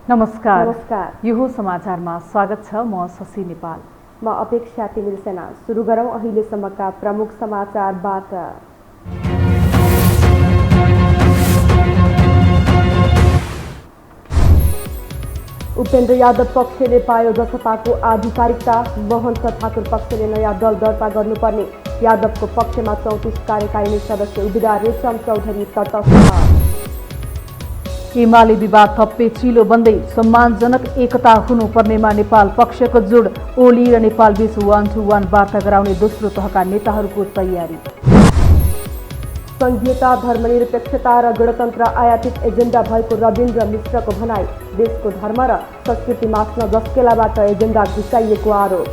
नमस्कार। यो हो समाचारमा स्वागत छ। म शशि नेपाल। म अपेक्षा तिमिल सेना। सुरु गरौँ अहिलेसम्मका प्रमुख समाचारबाट। उपेन्द्र यादव पक्षले पायो जसपाको आधिकारिकता। महन्त ठाकुर पक्षले नयाँ दल दर्ता गर्नुपर्ने। यादवको पक्षमा 34 कार्यकारिणी सदस्य उम्मेद्वार रेशम चौधरी तटस्थ। एमाले विवाद थप पेचिलो बन्दै सम्मानजनक एकता हुनुपर्नेमा नेपाल पक्षको जोड। ओली र नेपाल बीच 1-to-1 वार्ता गराउने दोस्रो तहका नेताहरूको तयारी। संघीयता, धर्मनिरपेक्षता र गणतन्त्र आयातित एजेन्डा भएको रविन्द्र मिश्रको भनाई। देशको धर्म र संस्कृति मास्न जस्केलाबाट एजेन्डा घुसाइएको आरोप।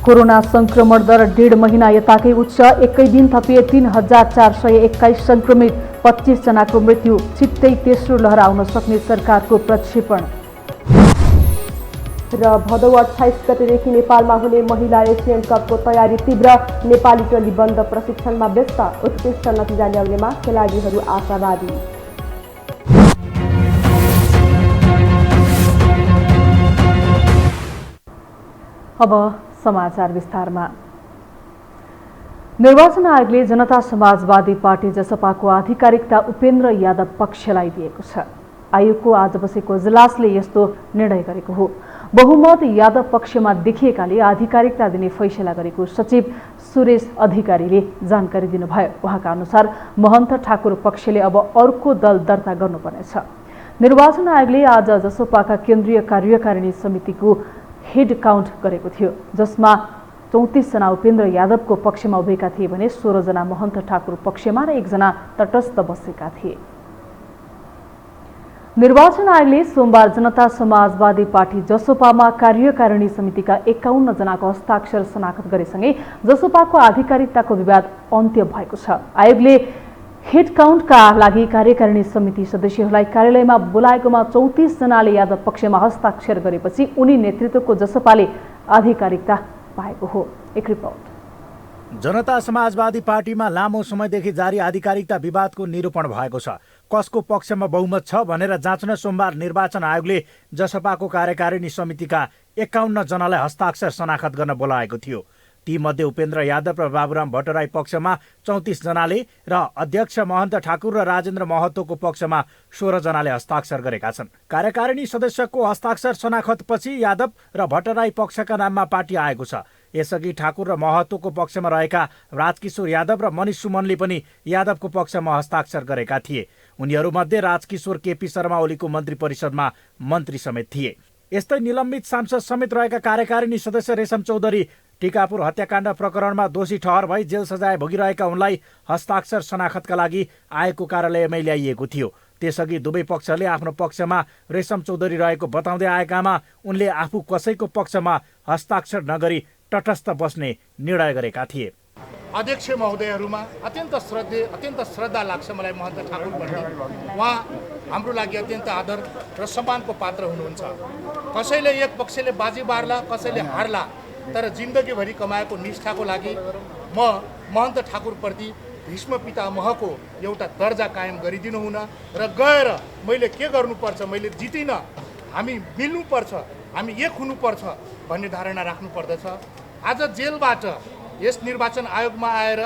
कोरोना संक्रमण दर 1.5 महिना यताकै उच्च। एकै दिन थपिए 3,421 संक्रमित, 25 जनाको मृत्यु। छिट्टै तेस्रो लहर आउन सक्ने सरकारको प्रक्षेपण। र भदौ 28 गतेदेखि नेपालमा हुने महिला एसियन कपको तयारी तीव्र। नेपाली टोली बन्द प्रशिक्षणमा व्यस्त। उत्कृष्ट नतिजा ल्याउनेमा खेलाडीहरू आशावादी। अब समाचार विस्तारमा। निर्वाचन आयोगले जनता समाजवादी पार्टी जसपाको आधिकारिकता उपेन्द्र यादव पक्षलाई दिएको छ। आयोगको आज बसेको इजलासले यस्तो निर्णय गरेको हो। बहुमत यादव पक्षमा देखिएकाले आधिकारिकता दिने फैसला गरेको सचिव सुरेश अधिकारीले जानकारी दिनुभयो। उहाँका अनुसार महन्त ठाकुर पक्षले अब अर्को दल दर्ता गर्नुपर्नेछ। निर्वाचन आयोगले आज जसपाका केन्द्रीय कार्यकारिणी समितिको हेड काउन्ट गरेको थियो, जसमा 34 जना उपेन्द्र यादवको पक्षमा उभिएका थिए भने 16 जना महन्त ठाकुर पक्षमा र 1 जना तटस्थ बसेका थिए। निर्वाचन आयोगले सोमबार जनता समाजवादी पार्टी जसपामा कार्यकारिणी समितिका 51 जनाको हस्ताक्षर शनाखत गरेसँगै जसपाको आधिकारिकताको विवाद अन्त्य भएको छ। आयोगले हेड काउन्टका लागि कार्यकारिणी समिति सदस्यहरूलाई कार्यालयमा बोलाएकोमा 34 जनाले यादव पक्षमा हस्ताक्षर गरेपछि उनी नेतृत्वको जसपाले आधिकारिकता पाएको हो। एक रिपोर्ट। जनता समाजवादी पार्टीमा लामो समयदेखि जारी आधिकारिकता विवादको निरूपण भएको छ। कसको पक्षमा बहुमत छ भनेर जाँच्न सोमबार निर्वाचन आयोगले जसपाको कार्यकारिणी समितिका 51 जनालाई हस्ताक्षर शनाखत गर्न बोलाएको थियो। तीमध्ये उपेन्द्र यादव र बाबुराम भट्टराई पक्षमा 34 जनाले र अध्यक्ष महन्त ठाकुर र राजेन्द्र महतोको पक्षमा 16 जनाले हस्ताक्षर गरेका छन्। कार्यकारिणी सदस्यको हस्ताक्षर शनाखतपछि यादव र भट्टराई पक्षका नाममा पार्टी आएको छ। यसअघि ठाकुर र महतोको पक्षमा रहेका राजकिशोर यादव र मनिष सुमनले पनि यादवको पक्षमा हस्ताक्षर गरेका थिए। उनीहरूमध्ये राजकिशोर केपी शर्मा ओलीको मन्त्री परिषदमा मन्त्री समेत थिए। यस्तै निलम्बित सांसद समेत रहेका कार्यकारिणी सदस्य रेशम चौधरी टिकापुर हत्याकाण्ड प्रकरणमा दोषी ठहर भई जेल सजाय भोगिरहेका उनलाई हस्ताक्षर शनाखतका लागि आयोगको कार्यालयमै ल्याइएको थियो। त्यसअघि दुवै पक्षले आफ्नो पक्षमा रेशम चौधरी रहेको बताउँदै आएकामा उनले आफू कसैको पक्षमा हस्ताक्षर नगरी तटस्थ बस्ने निर्णय गरेका थिए। अध्यक्ष महोदयहरूमा अत्यन्त श्रद्धा लाग्छ मलाई महन्त ठाकुरप्रति। उहाँ हाम्रो लागि अत्यन्त आदर र सम्मानको पात्र हुनुहुन्छ। कसैले एक पक्षले बाजी बार्ला, कसैले हार्ला, तर जिन्दगीभरि कमाएको निष्ठाको लागि म महन्त ठाकुरप्रति भीष्म पितामहको एउटा दर्जा कायम गरिदिनु हुन र गएर मैले के गर्नुपर्छ, मैले जितिनँ, हामी मिल्नुपर्छ, हामी एक हुनुपर्छ भन्ने धारणा राख्नुपर्दछ। आज जेलबाट यस निर्वाचन आयोगमा आएर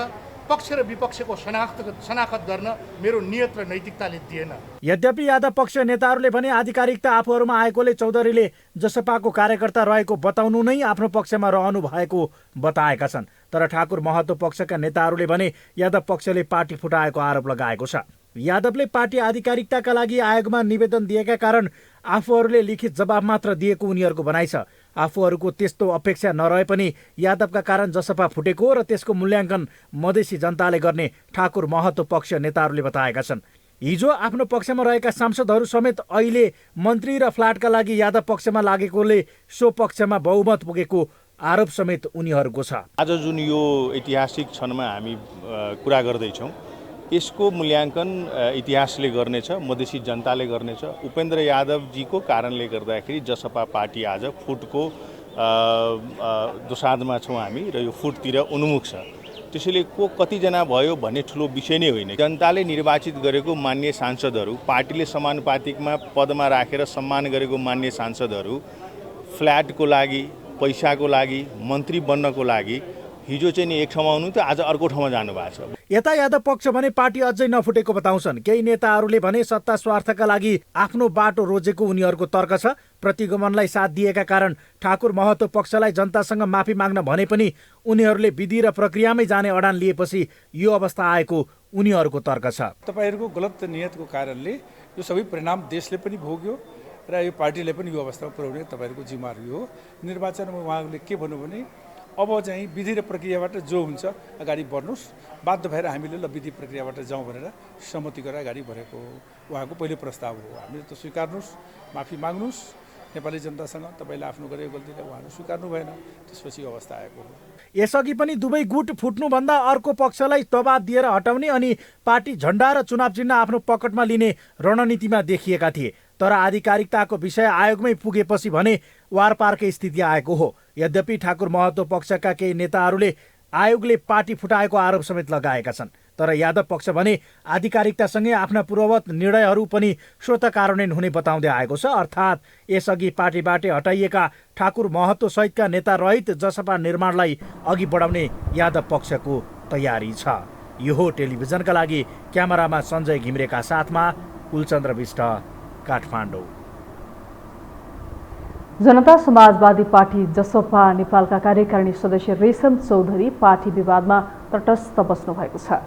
पक्ष र विपक्षको शनाखत गर्न मेरो नियत र नैतिकताले दिएन। यद्यपि यादव पक्ष नेताहरूले भने आधिकारिकता आफूहरूमा आएकोले चौधरीले जसपाको कार्यकर्ता रहेको बताउनु नै आफ्नो पक्षमा रहनु भएको बताएका छन्। तर ठाकुर महतो पक्षका नेताहरूले भने यादव पक्षले पार्टी फुटाएको आरोप लगाएको छ। यादवले पार्टी आधिकारिकताका लागि आयोगमा निवेदन दिएका कारण आफूहरूले लिखित जवाब मात्र दिएको उनीहरूको भनाइ छ। आफूहरूको त्यस्तो अपेक्षा नरहे पनि यादवका कारण जसपा फुटेको र त्यसको मूल्याङ्कन मधेसी जनताले गर्ने ठाकुर महतो पक्ष नेताहरूले बताएका छन्। हिजो आफ्नो पक्षमा रहेका सांसदहरू समेत अहिले मन्त्री र फ्ल्याटका लागि यादव पक्षमा लागेकोले सो पक्षमा बहुमत पुगेको आरोप समेत उनीहरूको छ। आज जुन यो ऐतिहासिक क्षणमा हामी कुरा गर्दैछौँ, यसको मूल्याङ्कन इतिहासले गर्नेछ, मधेसी जनताले गर्नेछ। उपेन्द्र यादवजीको कारणले गर्दाखेरि जसपा पार्टी आज फुटको दोसाँधमा छौँ हामी र यो फुटतिर उन्मुख छ। त्यसैले को कतिजना भयो भन्ने ठुलो विषय नै होइन। जनताले निर्वाचित गरेको मान्य सांसदहरू, पार्टीले समानुपातिकमा पदमा राखेर सम्मान गरेको मान्य सांसदहरू फ्ल्याटको लागि, पैसाको लागि, मन्त्री बन्नको लागि हिजो चाहिँ नि एक ठाउँमा हुनुहुन्थ्यो, आज अर्को ठाउँमा जानुभएको छ। यता यादव पक्ष भने पार्टी अझै नफुटेको बताउँछन्। केही नेताहरूले भने सत्ता स्वार्थका लागि आफ्नो बाटो रोजेको उनीहरूको तर्क छ। प्रतिगमनलाई साथ दिएका कारण ठाकुर महतो पक्षलाई जनतासँग माफी माग्न भने पनि उनीहरूले विधि र प्रक्रियामै जाने अडान लिएपछि यो अवस्था आएको उनीहरूको तर्क छ। तपाईहरूको गलत नियतको कारणले यो सबै परिणाम देशले पनि भोग्यो र यो पार्टीले पनि यो अवस्थामा पुर्याउने तपाईहरूको जिम्मेवारी हो। निर्वाचनमा उहाँहरूले के भन्नु भने अब चाहिँ विधि र प्रक्रियाबाट जो हुन्छ अगाडि बढ्नुहोस्, बाध्य भएर हामीले ल विधि प्रक्रियाबाट जाउँ भनेर सहमति गरेर अगाडि बढेको उहाँको पहिलो प्रस्ताव हो। हामीले त स्वीकार्नुहोस्, माफी माग्नुहोस् नेपाली जनतासँग, तपाईँले आफ्नो गरेको गल्तीलाई उहाँहरू स्वीकार्नु भएन, त्यसपछि अवस्था आएको हो। यसअघि पनि दुवै गुट फुट्नुभन्दा अर्को पक्षलाई दबाब दिएर हटाउने अनि पार्टी झण्डा र चुनाव चिन्ह आफ्नो पकडमा लिने रणनीतिमा देखिएका थिए। तर आधिकारिकताको विषय आयोगमै पुगेपछि भने वारपारकै स्थिति आएको हो। यद्यपि ठाकुर महतो पक्षका केही नेताहरूले आयोगले पार्टी फुटाएको आरोप समेत लगाएका छन्। तर यादव पक्ष भने आधिकारिकतासँगै आफ्ना पूर्ववत निर्णयहरू पनि स्वतः कार्यान्वयन हुने बताउँदै आएको छ। अर्थात् यसअघि पार्टीबाटै हटाइएका ठाकुर महतो सहितका नेता रहित जसपा निर्माणलाई अघि बढाउने यादव पक्षको तयारी छ। यो हो टेलिभिजनका लागि क्यामेरामा सञ्जय घिम्रेका साथमा कुलचन्द्र विष्ट, काठमाडौँ। जनता समाजवादी पार्टी जसपा नेपालका कार्यकारिणी सदस्य रेशम चौधरी पार्टी विवादमा तटस्थ बस्नु भएको छ।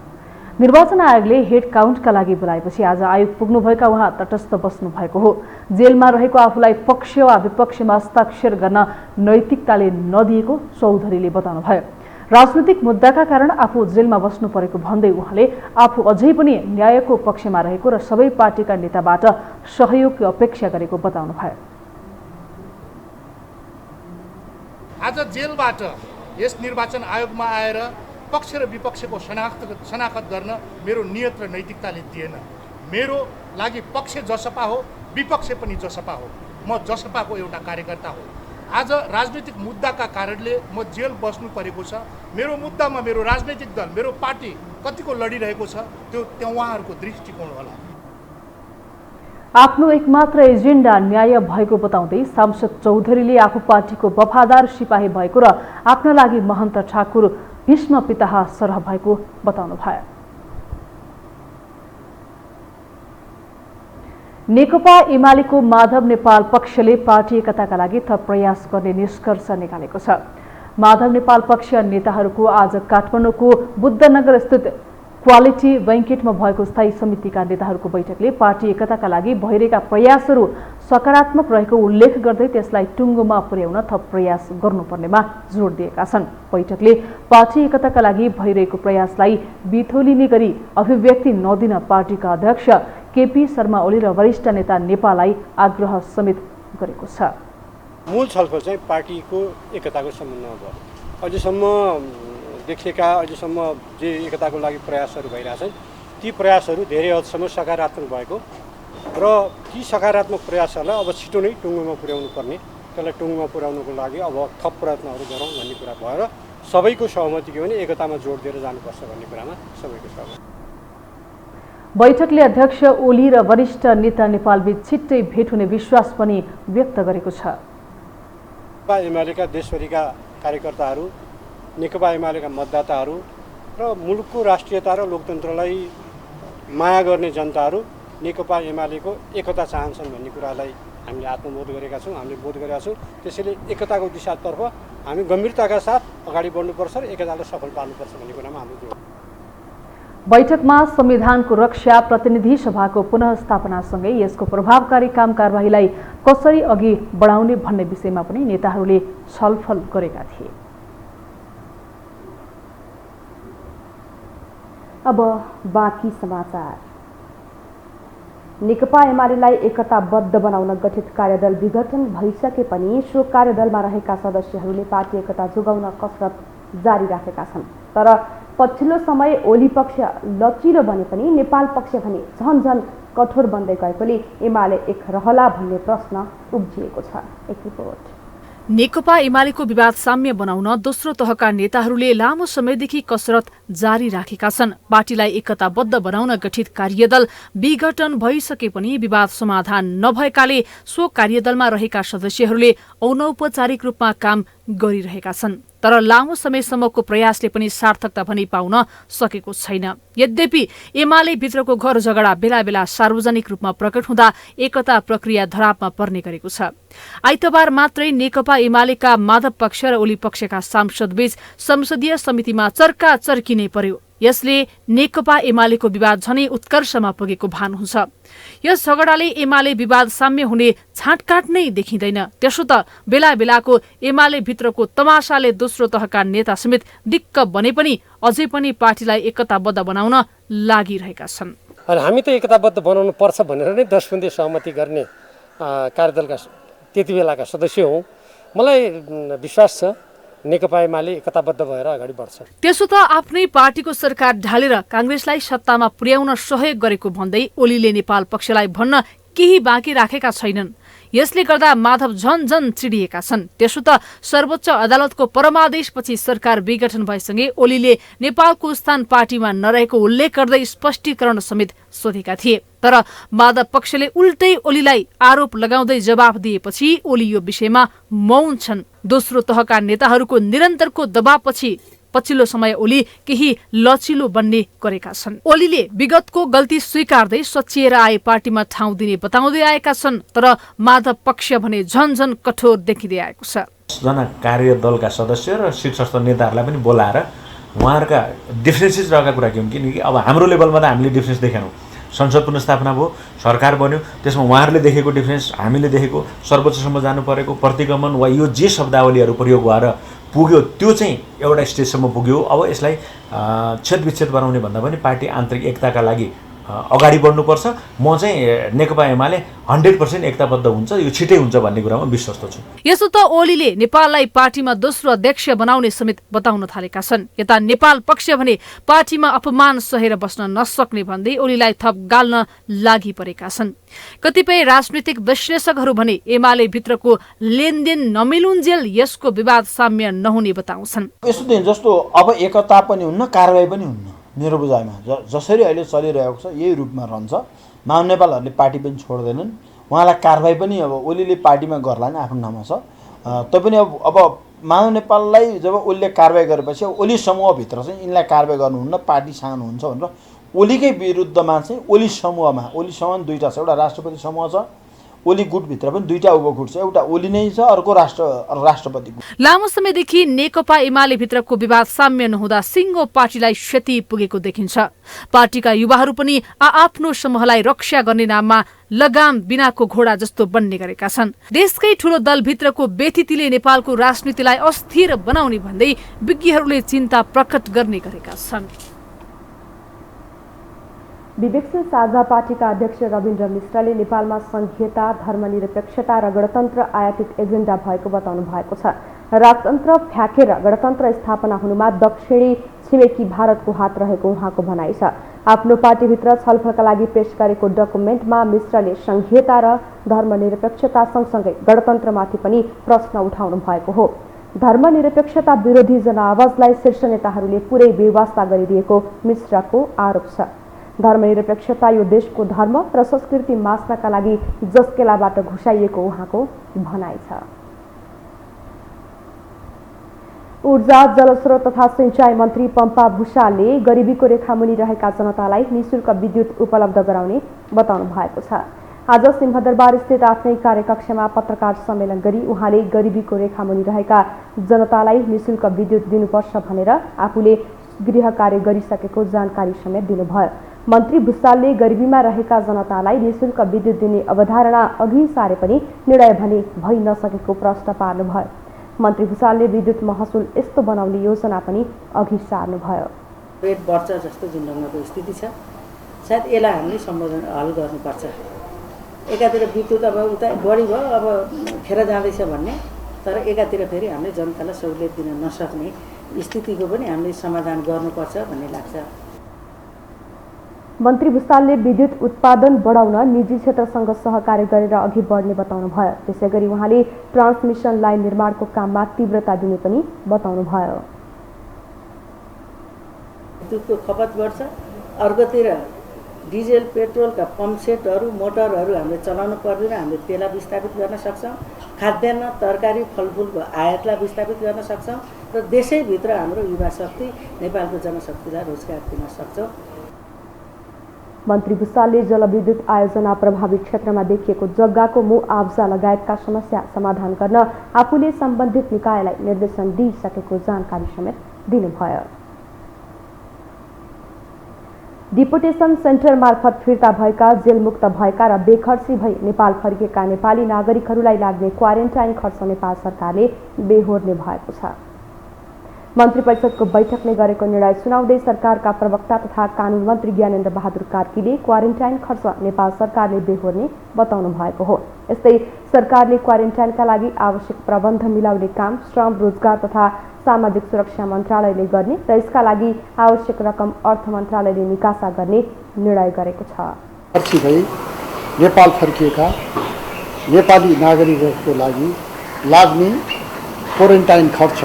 निर्वाचन आयोगले हेड काउन्टका लागि बोलाएपछि आज आयोग पुग्नुभएका उहाँ तटस्थ बस्नु भएको हो। जेलमा रहेको आफूलाई पक्ष वा विपक्षमा हस्ताक्षर गर्न नैतिकताले नदिएको चौधरीले बताउनुभयो। राजनीतिक मुद्दाका कारण आफू जेलमा बस्नु परेको भन्दै उहाँले आफू अझै पनि न्यायको पक्षमा रहेको र सबै पार्टीका नेताबाट सहयोगको अपेक्षा गरेको बताउनुभयो। आज जेलबाट यस निर्वाचन आयोगमा आएर पक्ष र विपक्षको शनाखत गर्न मेरो नियत र नैतिकताले दिएन। मेरो लागि पक्ष जसपा हो, विपक्ष पनि जसपा हो। म जसपाको एउटा कार्यकर्ता हो। आज राजनीतिक मुद्दाका कारणले म जेल बस्नु परेको छ। मेरो मुद्दामा मेरो राजनैतिक दल, मेरो पार्टी कतिको लडिरहेको छ त्यो उहाँहरूको दृष्टिकोण होला। आफ्नो एकमात्र एजेन्डा न्याय भएको बताउँदै सांसद चौधरीले आफू पार्टीको वफादार सिपाही भएको र आफ्ना लागि महन्त ठाकुर भीष्म पिताह सरह भएको बताउनुभयो। नेकपा एमालेको माधव नेपाल पक्षले पार्टी एकताका लागि थप प्रयास गर्ने निष्कर्ष निकालेको छ। माधव नेपाल पक्ष नेताहरूको आज काठमाडौँको बुद्धनगर स्थित क्वालिटी बैंकेटमा भएको स्थायी समितिका नेताहरूको बैठकले पार्टी एकताका लागि भइरहेका प्रयासहरू सकारात्मक रहेको उल्लेख गर्दै त्यसलाई टुङ्गोमा पुर्याउन थप प्रयास गर्नुपर्नेमा जोड दिएका छन्। बैठकले पार्टी एकताका लागि भइरहेको प्रयासलाई बिथोलिने गरी अभिव्यक्ति नदिन पार्टीका अध्यक्ष केपी शर्मा ओली र वरिष्ठ नेता नेपाललाई आग्रह समेत गरेको छ। मूल छलफल चाहिँ पार्टीको एकताको सम्बन्धमा भयो। अझसम्म देखिएका अझसम्म जे एकताको लागि प्रयासहरू भइरहेछन् ती प्रयासहरू धेरै हदसम्म सकारात्मक भएको र ती सकारात्मक प्रयासहरूलाई अब छिटो नै टुङ्गोमा पुर्याउनु पर्ने, त्यसलाई टुङ्गोमा पुर्याउनुको लागि अब थप प्रयत्नहरू गरौँ भन्ने कुरा भयो र सबैको सहमति के भने एकतामा जोड दिएर जानुपर्छ भन्ने कुरामा सबैको सहमति। बैठकले अध्यक्ष ओली र वरिष्ठ नेता नेपालबीच छिट्टै भेट हुने विश्वास पनि व्यक्त गरेको छ। नेकपा एमालेका देशभरिका कार्यकर्ताहरू, नेकपा एमालेका मतदाताहरू र मुलुकको राष्ट्रियता र लोकतन्त्रलाई माया गर्ने जनताहरू नेकपा एमालेको एकता चाहन्छन् भन्ने कुरालाई हामीले आत्मबोध गरेका छौँ, हामीले बोध गरेका छौँ। त्यसैले एकताको दिशातर्फ हामी गम्भीरताका साथ अगाडि बढ्नुपर्छ र एकतालाई सफल पार्नुपर्छ भन्ने कुरामा हाम्रो जोड। बैठकमा संविधानको रक्षा, प्रतिनिधि सभाको पुनःस्थापनासँगै यसको प्रभावकारी काम कारबाहीलाई कसरी अघि बढाउने भन्ने विषयमा पनि नेताहरूले छलफल गरेका थिए। अब बाँकी समाचार। नेकपा एमालेलाई एकताबद्ध बनाउन गठित कार्यदल विघटन भइसके पनि सो कार्यदलमा रहेका सदस्यहरूले पार्टी एकता जोगाउन कसरत जारी राखेका छन्। तर पछिल्लो समय ओली पक्ष लचिलो बने पनि नेपाल पक्ष भने झन्झन कठोर बन्दै गएकोले एमाले एक रहला भन्ने प्रश्न उब्जिएको छ। एक रिपोर्ट। नेकपा एमालेको विवाद साम्य बनाउन दोस्रो तहका नेताहरूले लामो समयदेखि कसरत जारी राखेका छन्। पार्टीलाई एकताबद्ध बनाउन गठित कार्यदल विघटन भइसके पनि विवाद समाधान नभएकाले सो कार्यदलमा रहेका सदस्यहरूले अनौपचारिक रूपमा काम गरिरहेका छन्। तर लामो समयसम्मको प्रयासले पनि सार्थकता पनि पाउन सकेको छैन। यद्यपि एमाले भित्रको घर झगडा बेला बेला सार्वजनिक रूपमा प्रकट हुँदा एकता प्रक्रिया धरापमा पर्ने गरेको छ। आइतबार मात्रै नेकपा एमालेका माधव पक्ष र ओली पक्षका सांसदबीच संसदीय समितिमा चर्काचर्की नै पर्यो। यसले नेकपा एमालेको विवाद झनै उत्कर्षमा पुगेको भान हुन्छ। यस झगडाले एमाले विवाद साम्य हुने छाँटकाट नै देखिँदैन। त्यसो त बेला बेलाको एमाले भित्रको तमासाले दोस्रो तहका नेता समेत दिक्क बने पनि अझै पनि पार्टीलाई एकताबद्ध बनाउन लागिरहेका छन्। हामी त एकताबद्ध बनाउनु पर्छ भनेर नै 10 बुँदे सहमति गर्ने कार्यदलका त्यति बेलाका सदस्य हौं। मलाई विश्वास छ नेकपा एमाले एकताबद्ध भएर अगाडि बढ्छ। त्यसो त आफ्नै पार्टीको सरकार ढालेर कांग्रेसलाई सत्तामा पुर्याउन सहयोग गरेको भन्दै ओलीले नेपाल पक्षलाई भन्न केही बाँकी राखेका छैनन्। यसले गर्दा माधव झन चिडिएका छन्। त्यसो त सर्वोच्च अदालतको परमादेशपछि सरकार विघटन भएसँगै ओलीले नेपालको स्थान पार्टीमा नरहेको उल्लेख गर्दै स्पष्टीकरण समेत सोधेका थिए। तर माधव पक्षले उल्टै ओलीलाई आरोप लगाउँदै जवाफ दिएपछि ओली यो विषयमा मौन छन्। दोस्रो तहका नेताहरूको निरन्तरको दबावपछि पछिल्लो समय ओली केही लचिलो बन्ने गरेका छन्। ओलीले विगतको गल्ती स्वीकार्दै सचिएर आए पार्टीमा ठाउँ दिने बताउँदै आएका छन्। तर माधव पक्ष भने झन कठोर देखिँदै आएको छ। जना कार्यदलका सदस्य र शीर्षस्थ नेताहरूलाई पनि बोलाएर उहाँहरूका डिफरेन्सेस रहेका कुरा के हुन् किनकि अब हाम्रो लेभलमा त हामीले डिफरेन्स देखेनौँ। संसद पुनर्स्थापना भयो, सरकार बन्यो, त्यसमा उहाँहरूले देखेको डिफरेन्स हामीले देखेको, सर्वोच्चसम्म जानु परेको प्रतिगमन वा यो जे शब्दावलीहरू प्रयोग भएर पुग्यो त्यो चाहिँ एउटा स्टेजसम्म पुग्यो। अब यसलाई छेदविच्छेद बनाउने भन्दा पनि पार्टी आन्तरिक एकताका लागि अगाडि बढ्नुपर्छ। म चाहिँ नेकपा एमाले 100% एकताबद्ध हुन्छ, यो छिटै हुन्छ भन्ने कुरामा विश्वस्त छु। यसो त ओलीले नेपाललाई पार्टीमा दोस्रो अध्यक्ष बनाउने समेत बताउन थालेका छन्। यता नेपाल पक्ष भने पार्टीमा अपमान सहेर बस्न नसक्ने भन्दै ओलीलाई थप गाल्न लागि परेका छन्। कतिपय राजनीतिक विश्लेषकहरू भने एमाले भित्रको लेनदेन नमिलुन्जेल यसको विवाद साम्य नहुने बताउँछन्। यस्तो दिन जस्तो अब एकता पनि हुन्न, कारबाही पनि हुन्न। मेरो बुझाइमा जसरी अहिले चलिरहेको छ यही रूपमा रहन्छ। माओवादी नेपालहरूले पार्टी पनि छोड्दैनन्, उहाँलाई कारबाही पनि अब ओलीले पार्टीमा गर्ला नि आफ्नो नाममा छ। तैपनि अब माओवादी नेपाललाई जब ओलीले कारबाही गरेपछि ओली समूहभित्र चाहिँ यिनलाई कारबाही गर्नुहुन्न, पार्टी सानो हुन्छ भनेर ओलीकै विरुद्धमा चाहिँ ओली समूहमा दुईवटा छ। एउटा राष्ट्रपति समूह छ, ओली गुटभित्र पनि दुईटा उपगुट छ। एउटा ओली नै छ, अर्को राष्ट्रपति गुट। लामो समयदेखि नेकपा एमाले भित्रको विवाद साम्य नहुँदा सिङ्गो पार्टीलाई क्षति पुगेको देखिन्छ। पार्टीका युवाहरू पनि आफ्नो समूहलाई रक्षा गर्ने नाममा लगाम बिनाको घोडा जस्तो बन्ने गरेका छन्। देशकै ठूलो दलभित्रको बेथितिले नेपालको राजनीतिलाई अस्थिर बनाउने भन्दै विज्ञहरूले चिन्ता प्रकट गर्ने गरेका छन्। विवेकशील साझा पार्टीका अध्यक्ष रविन्द्र मिश्रले नेपालमा संघीयता, धर्मनिरपेक्षता र गणतन्त्र आयातित एजेन्डा भएको बताउनु भएको छ। राजतन्त्र फ्याँकेर गणतन्त्र स्थापना हुनुमा दक्षिणी छिमेकी भारतको हात रहेको उहाँको भनाइ छ। आफ्नो पार्टीभित्र छलफलका लागि पेश गरेको डकुमेन्टमा मिश्रले संघीयता र धर्मनिरपेक्षता सँगसँगै गणतन्त्रमाथि पनि प्रश्न उठाउनु भएको हो। धर्मनिरपेक्षता विरोधी जनआवाजलाई शीर्ष नेताहरूले पुरै बेवास्ता गरिदिएको मिश्रको आरोप छ। धर्मनिरपेक्षता यो देशको धर्म र संस्कृति मास्नका लागि जस्केलाबाट घुसाइएको उहाँको भनाइ छ। ऊर्जा, जलस्रोत तथा सिंचाई मन्त्री पम्पा भूषालले गरिबीको रेखामुनि रहेका जनतालाई निःशुल्क विद्युत उपलब्ध गराउने बताउनु भएको छ। आज सिंहदरबार स्थित आफ्नै कार्यकक्षमा पत्रकार सम्मेलन गरी उहाँले गरिबीको रेखामुनि रहेका जनतालाई निःशुल्क विद्युत दिनुपर्छ भनेर आफूले गृह कार्य गरिसकेको जानकारी समेत दिनुभयो। मन्त्री भूषालले गरिबीमा रहेका जनतालाई निःशुल्क विद्युत दिने अवधारणा अघि सारे पनि निर्णय भने भइ नसकेको प्रश्न पार्नुभयो। मन्त्री भूषालले विद्युत महसुल यस्तो बनाउने योजना पनि अघि सार्नुभयो। रेट बढ्छ जस्तो जुन ढङ्गको स्थिति छ, सायद यसलाई हामीले सम्बोधन हल गर्नुपर्छ। एकातिर विद्युत अब उता बढी भयो, अब खेर जाँदैछ भन्ने, तर एकातिर फेरि हामीले जनतालाई सहुलियत दिन नसक्ने स्थितिको पनि हामीले समाधान गर्नुपर्छ भन्ने लाग्छ। मन्त्री भुसालले विद्युत उत्पादन बढाउन निजी क्षेत्रसँग सहकार्य गरेर अघि बढ्ने बताउनुभयो। त्यसैगरी उहाँले ट्रान्समिसन लाइन निर्माणको काममा तीव्रता दिने पनि बताउनुभयो। विद्युतको खपत बढ्छ, अर्कोतिर डिजेल पेट्रोलका पम्पसेटहरू मोटरहरू हामीले चलाउनु पर्दैन, हामीले त्यसलाई विस्थापित गर्न सक्छौँ। खाद्यान्न तरकारी फलफुलको आयातलाई विस्थापित गर्न सक्छौँ र देशैभित्र हाम्रो युवा शक्ति नेपालको जनशक्तिलाई रोजगार दिन सक्छौँ। मन्त्री भुसालले जलविद्युत आयोजना प्रभावित क्षेत्रमा देखिएको जग्गाको मुआब्जा लगायतका समस्या समाधान गर्न आफूले सम्बन्धित निकायलाई निर्देशन दिइसकेको जानकारी समेत दिनुभयो। डिपोटेसन सेन्टर मार्फत फिर्ता भएका जेलमुक्त भएका र बेखर्ची भई नेपाल फर्किएका नेपाली नागरिकहरूलाई लाग्ने क्वारेन्टाइन खर्च नेपाल सरकारले बेहोर्ने भएको छ। मन्त्री परिषदको बैठकले गरेको निर्णय सुनाउँदै सरकारका प्रवक्ता तथा कानुन मन्त्री ज्ञानेन्द्र बहादुर कार्कीले क्वारेन्टाइन खर्च नेपाल सरकारले बेहोर्ने बताउनु भएको हो। यस्तै सरकारले क्वारेन्टाइनका लागि आवश्यक प्रबन्ध मिलाउने काम श्रम रोजगार तथा सामाजिक सुरक्षा मन्त्रालयले गर्ने र यसका लागि आवश्यक रकम अर्थ मन्त्रालयले निकासा गर्ने निर्णय गरेको छ। फर्की भई नेपाल फर्किएका नेपाली नागरिकहरूको लागि लाग्ने क्वारेन्टाइन खर्च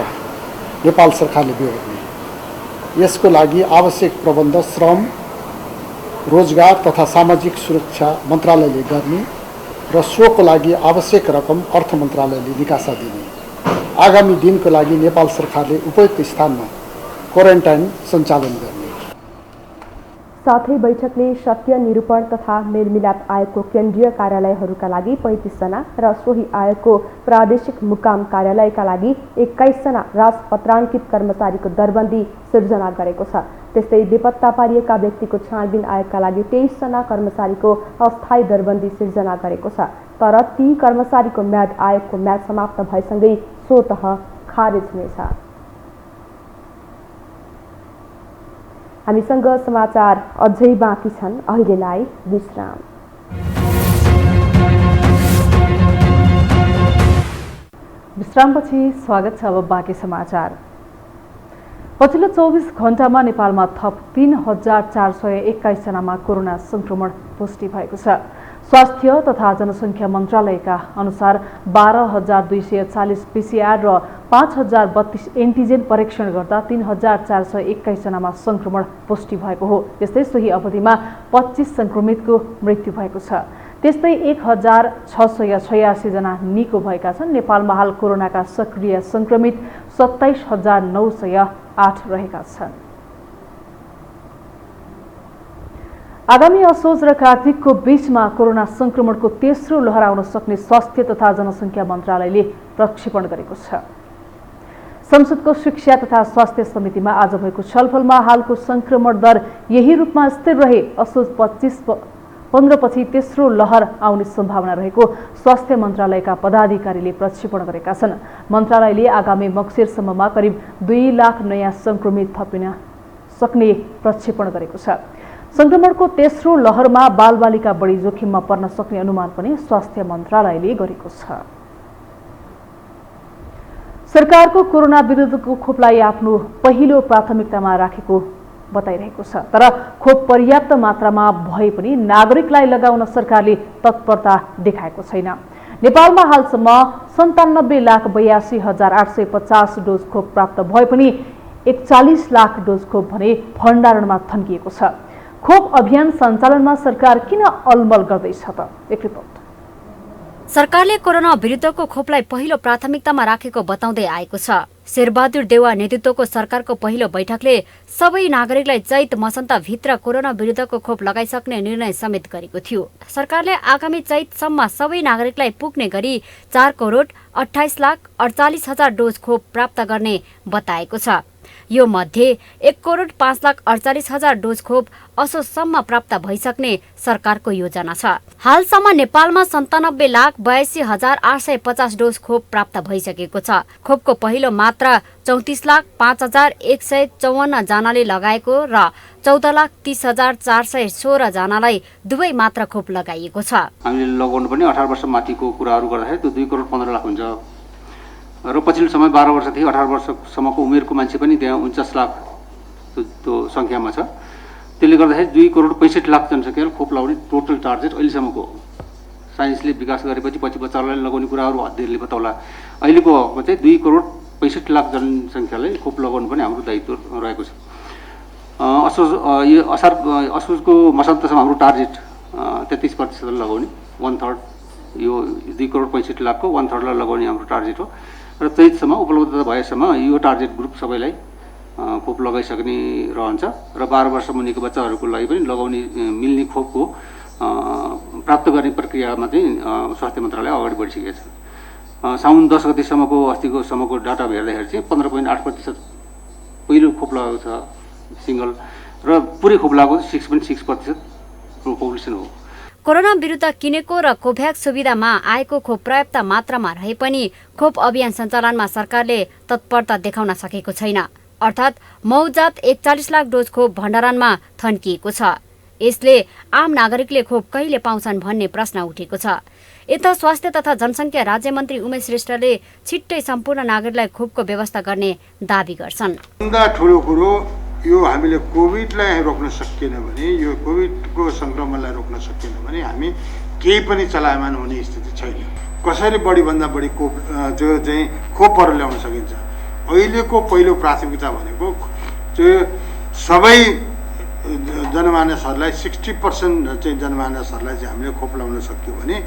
नेपाल सरकारले बेहोर्ने, यसको लागि आवश्यक प्रबन्ध श्रम रोजगार तथा सामाजिक सुरक्षा मन्त्रालयले गर्ने र सोको लागि आवश्यक रकम अर्थ मन्त्रालयले निकासा दिने। आगामी दिनको लागि नेपाल सरकारले उपयुक्त स्थानमा क्वारेन्टाइन सञ्चालन गर्ने। साथै बैठकले सत्य निरूपण तथा मेलमिलाप आयोगको केन्द्रीय कार्यालयहरूका लागि 35 जना र सोही आयोगको प्रादेशिक मुकाम कार्यालयका लागि 21 जना राजपत्राङ्कित कर्मचारीको दरबन्दी सिर्जना गरेको छ। त्यस्तै बेपत्ता पारिएका व्यक्तिको छानबिन आयोगका लागि 23 जना कर्मचारीको अस्थायी दरबन्दी सिर्जना गरेको छ। तर ती कर्मचारीको म्याद आयोगको म्याद समाप्त भएसँगै स्वतः खारेज हुनेछ। हामीसँग समाचार अझै बाँकी छन्, अहिलेलाई विश्राम। विश्रामपछि स्वागत छ। अब बाँकी समाचार। पछिल्लो 24 घण्टामा नेपालमा थप 3421 जनामा कोरोना संक्रमण पुष्टि भएको छ। स्वास्थ्य तथा जनसङ्ख्या मन्त्रालयका अनुसार 12,240 पिसिआर र 5,032 एन्टिजेन परीक्षण गर्दा 3,421 जनामा संक्रमण पुष्टि भएको हो। त्यस्तै सोही अवधिमा 25 संक्रमितको मृत्यु भएको छ। त्यस्तै 1,686 जना निको भएका छन्। नेपालमा हाल कोरोनाका सक्रिय संक्रमित 27,908 रहेका छन्। आगामी असोज र कार्तिकको बीचमा कोरोना संक्रमणको तेस्रो लहर आउन सक्ने स्वास्थ्य तथा जनसङ्ख्या मन्त्रालयले प्रक्षेपण गरेको छ। संसदको शिक्षा तथा स्वास्थ्य समितिमा आज भएको छलफलमा हालको संक्रमण दर यही रूपमा स्थिर रहे असोज 15 पछि तेस्रो लहर आउने सम्भावना रहेको स्वास्थ्य मन्त्रालयका पदाधिकारीले प्रक्षेपण गरेका छन्। मन्त्रालयले आगामी मक्सिरसम्ममा करिब 2 लाख नयाँ संक्रमित थपिन सक्ने प्रक्षेपण गरेको छ। संक्रमणको तेस्रो लहरमा बालबालिका बढी जोखिममा पर्न सक्ने अनुमान पनि स्वास्थ्य मन्त्रालयले गरेको छ। सरकारको कोरोना विरुद्धको खोपलाई आफ्नो पहिलो प्राथमिकतामा राखेको बताइरहेको छ। तर खोप पर्याप्त मात्रामा भए पनि नागरिकलाई लगाउन सरकारले तत्परता देखाएको छैन। नेपालमा हालसम्म 97,82,850 डोज खोप प्राप्त भए पनि 41 लाख डोज खोप भने भण्डारणमा थन्किएको छ। खोप अभियान सञ्चालनमा सरकार किन अलमल गर्दैछ त? एक रिपोर्ट। सरकारले कोरोना विरुद्धको खोपलाई पहिलो प्राथमिकतामा राखेको बताउँदै आएको छ। शेरबहादुर देउवा नेतृत्वको सरकारको पहिलो बैठकले सबै नागरिकलाई चैत मसन्तभित्र कोरोना विरुद्धको खोप लगाइसक्ने निर्णय समेत गरेको थियो। सरकारले आगामी चैतसम्म सबै नागरिकलाई पुग्ने गरी 4,28,48,000 डोज खोप प्राप्त गर्ने बताएको छ। यो मध्ये 1,05,48,000 डोज खोप असोजसम्म प्राप्त भइसक्ने सरकारको योजना छ। हालसम्म नेपालमा 97,82,850 डोज खोप प्राप्त भइसकेको छ। खोपको पहिलो मात्रा 34,05,154 जनाले लगाएको र 14,30,416 जनालाई दुवै मात्रा खोप लगाइएको छ। हामीले लगाउनु पनि 18 वर्ष माथिको कुराहरू गर्दाखेरि त्यो 2,15,00,000 हुन्छ र पछिल्लो समय 12 वर्षदेखि 18 वर्षसम्मको उमेरको मान्छे पनि त्यहाँ 49 लाख त्यो सङ्ख्यामा छ। त्यसले गर्दाखेरि 2 करोड 65 लाख जनसङ्ख्यालाई खोप लगाउने टोटल टार्गेट अहिलेसम्मको साइन्सले विकास गरेपछि पछि बच्चालाई लगाउने कुराहरू अध्ययनले बताउला। अहिलेको चाहिँ 2 करोड 65 लाख जनसङ्ख्यालाई खोप लगाउनु पनि हाम्रो दायित्व रहेको छ। यो असोजको मसान्तसम्म हाम्रो टार्गेट 33% लगाउने, 1/3 यो 2 करोड 65 लाखको 1/3 लगाउने हाम्रो टार्गेट हो र चैतसम्म उपलब्धता भएसम्म यो टार्गेट ग्रुप सबैलाई खोप लगाइसक्ने रहन्छ र 12 वर्ष मुनिको बच्चाहरूको लागि पनि लगाउने मिल्ने खोपको प्राप्त गर्ने प्रक्रियामा चाहिँ स्वास्थ्य मन्त्रालय अगाडि बढिसकेको छ। साउन 10 गतिसम्मको अस्तिकोसम्मको डाटा हेर्दाखेरि चाहिँ 15.8% पहिलो खोप लगाएको छ सिङ्गल र पुरै खोप लगाएको 6.6% पपुलेसन हो। कोरोना विरुद्ध किनेको र कोभ्याक्स सुविधामा आएको खोप पर्याप्त मात्रामा रहे पनि खोप अभियान सञ्चालनमा सरकारले तत्परता देखाउन सकेको छैन। अर्थात् मौजात 41 लाख डोज खोप भण्डारणमा थन्किएको छ। यसले आम नागरिकले खोप कहिले पाउँछन् भन्ने प्रश्न उठेको छ। यता स्वास्थ्य तथा जनसङ्ख्या राज्यमन्त्री उमेश श्रेष्ठले छिट्टै सम्पूर्ण नागरिकलाई खोपको व्यवस्था गर्ने दाबी गर्छन्। भन्दा ठुलो कुरो यो हामीले कोभिडलाई रोक्न सकिएन भने, यो कोभिडको संक्रमणलाई रोक्न सकिएन भने हामी केही पनि चलायमान हुने स्थिति छैन। कसरी बढीभन्दा बढी खोप खोपहरू ल्याउन सकिन्छ। अहिलेको पहिलो प्राथमिकता भनेको सबै जनमानसहरूलाई 60% चाहिँ जनमानसहरूलाई चाहिँ हामीले खोप लगाउन सक्यौँ भने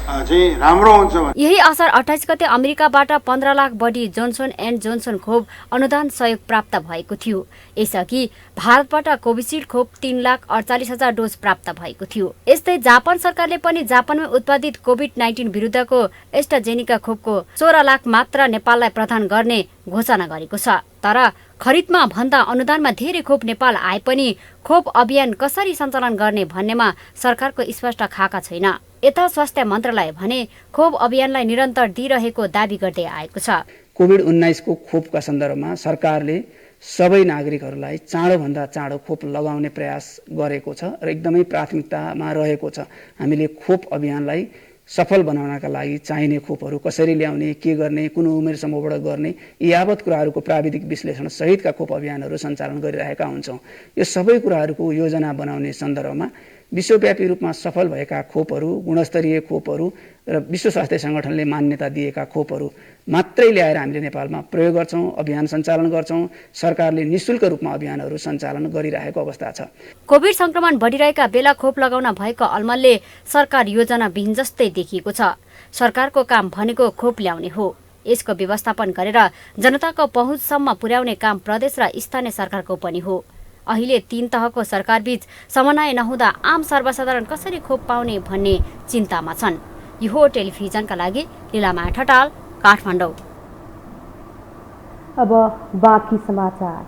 चाहिँ राम्रो हुन्छ। यही असार 28 गते अमेरिकाबाट 15 लाख बढी जोन्सन एन्ड जोन्सन खोप अनुदान सहयोग प्राप्त भएको थियो। यसअघि भारतबाट कोभिसिल्ड खोप 3,48,000 डोज प्राप्त भएको थियो। यस्तै जापान सरकारले पनि जापानमै उत्पादित कोभिड-19 विरुद्धको एस्ट्राजेनिका खोपको 16 लाख मात्र नेपाललाई प्रदान गर्ने घोषणा गरेको छ। तर खरिदमा भन्दा अनुदानमा धेरै खोप नेपाल आए पनि खोप अभियान कसरी सञ्चालन गर्ने भन्नेमा सरकारको स्पष्ट खाका छैन। यता स्वास्थ्य मन्त्रालय भने खोप अभियानलाई निरन्तर दिइरहेको दाबी गर्दै आएको छ। कोभिड-19 को खोपका सन्दर्भमा सरकारले सबै नागरिकहरूलाई चाँडोभन्दा चाँडो खोप लगाउने प्रयास गरेको छ र एकदमै प्राथमिकतामा रहेको छ। हामीले खोप अभियानलाई सफल बनाउनका लागि चाहिने खोपहरू कसरी ल्याउने, के गर्ने, कुन उमेर समूहबाट गर्ने, यी यावत कुराहरूको प्राविधिक विश्लेषण सहितका खोप अभियानहरू सञ्चालन गरिरहेका हुन्छौँ। यो सबै कुराहरूको योजना बनाउने सन्दर्भमा विश्वव्यापी रूपमा सफल भएका खोपहरू, गुणस्तरीय खोपहरू र विश्व स्वास्थ्य सङ्गठनले मान्यता दिएका खोपहरू मात्रै ल्याएर हामीले नेपालमा प्रयोग गर्छौँ, अभियान सञ्चालन गर्छौँ। सरकारले निःशुल्क रूपमा अभियानहरू सञ्चालन गरिरहेको अवस्था छ। कोभिड संक्रमण बढिरहेका बेला खोप लगाउन भएको अलमलले सरकार योजनाविहीन जस्तै देखिएको छ। सरकारको काम भनेको खोप ल्याउने हो। यसको व्यवस्थापन गरेर जनताको पहुँचसम्म पुर्याउने काम प्रदेश र स्थानीय सरकारको पनि हो। अहिले 3 तहको सरकारबीच समन्वय नहुँदा आम सर्वसाधारण कसरी खोप पाउने भन्ने चिन्तामा छन्। यो टेलिभिजनका लागि लीलामाया ठटाल, काठमाडौँ। अब बाँकी समाचार।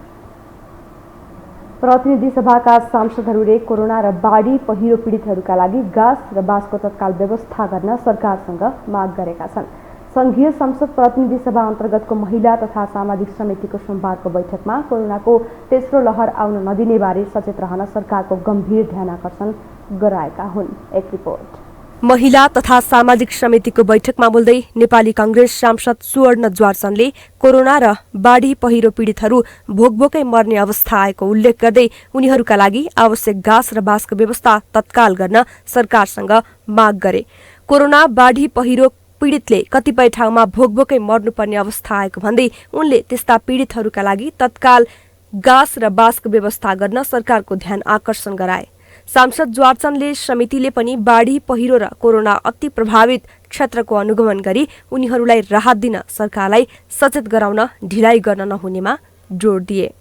प्रतिनिधि सभाका सांसदहरूले कोरोना र बाढी पहिरो पीडितहरूका लागि गाँस र बाँसको तत्काल व्यवस्था गर्न सरकारसँग माग गरेका छन्। संघीय संसद प्रतिनिधि सभा अन्तर्गतको महिला तथा सामाजिक समितिको सोमबारको बैठकमा कोरोनाको तेस्रो लहर आउन नदिने बारे सचेत रहन सरकारको गम्भीर ध्यानाकर्षण गराएका हुन्। एक रिपोर्ट। महिला तथा सामाजिक समितिको बैठकमा बोल्दै नेपाली कांग्रेस सांसद सुवर्ण ज्वारसनले कोरोना र बाढी पहिरो पीडितहरू भोकभोकै मर्ने अवस्था आएको उल्लेख गर्दै उनीहरूका लागि आवश्यक घाँस र बाँसको व्यवस्था तत्काल गर्न सरकारसँग माग गरे। कोरोना बाढी पहिरो पीडितले कतिपय ठाउँमा भोकभोकै मर्नुपर्ने अवस्था आएको भन्दै उनले त्यस्ता पीडितहरूका लागि तत्काल घाँस र बाँसको व्यवस्था गर्न सरकारको ध्यान आकर्षण गराए। सांसद ज्वारचनले समितिले पनि बाढी पहिरो र कोरोना अति प्रभावित क्षेत्रको अनुगमन गरी उनीहरूलाई राहत दिन सरकारलाई सचेत गराउन ढिलाइ गर्न नहुनेमा जोड दिए।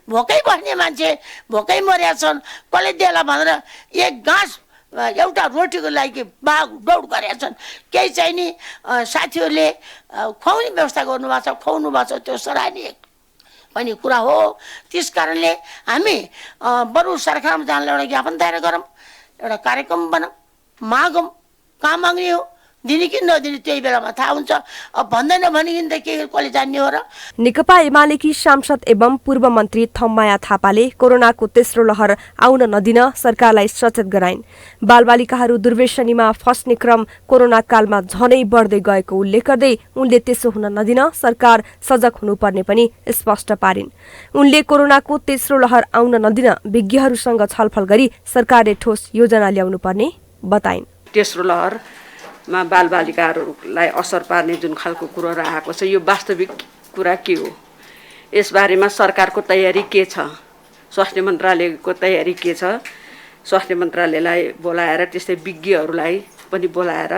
भोकै बस्ने मान्छे भोकै मरेका छन्, कसले देला भनेर एक घाँस एउटा रोटीको लागि भाग दौड गरेका छन्। केही चाहिँ नि साथीहरूले खुवाउने व्यवस्था गर्नुभएको छ, खुवाउनु भएको छ, त्यो सराहनीय पनि कुरा हो। त्यस कारणले हामी बरु सरकारमा जानलाई एउटा ज्ञापन तयार गरौँ, एउटा कार्यक्रम बनाऊँ, मागौँ। कहाँ माग्ने हो? दिने कि नदिने त्यही बेलामा थाहा हुन्छ। अब भन्दैन भनेदेखि त के कसले जान्ने हो र। नेकपा एमालेकी सांसद एवं पूर्व मन्त्री थम्माया थापाले कोरोनाको तेस्रो लहर आउन नदिन सरकारलाई सचेत गराइन्। बालबालिकाहरू दुर्व्यसनीमा फस्ने क्रम कोरोना कालमा झनै बढ्दै गएको उल्लेख गर्दै उनले त्यसो हुन नदिन सरकार सजग हुनुपर्ने पनि स्पष्ट पारिन्। उनले कोरोनाको तेस्रो लहर आउन नदिन विज्ञहरूसँग छलफल गरी सरकारले ठोस योजना ल्याउनु पर्ने बताइन्। तेस्रो लहरमा बालबालिकाहरूलाई असर पार्ने जुन खालको कुरो आएको छ यो वास्तविक कुरा के हो, यसबारेमा सरकारको तयारी के छ, स्वास्थ्य मन्त्रालयको तयारी के छ, स्वास्थ्य मन्त्रालयलाई बोलाएर त्यस्तै विज्ञहरूलाई पनि बोलाएर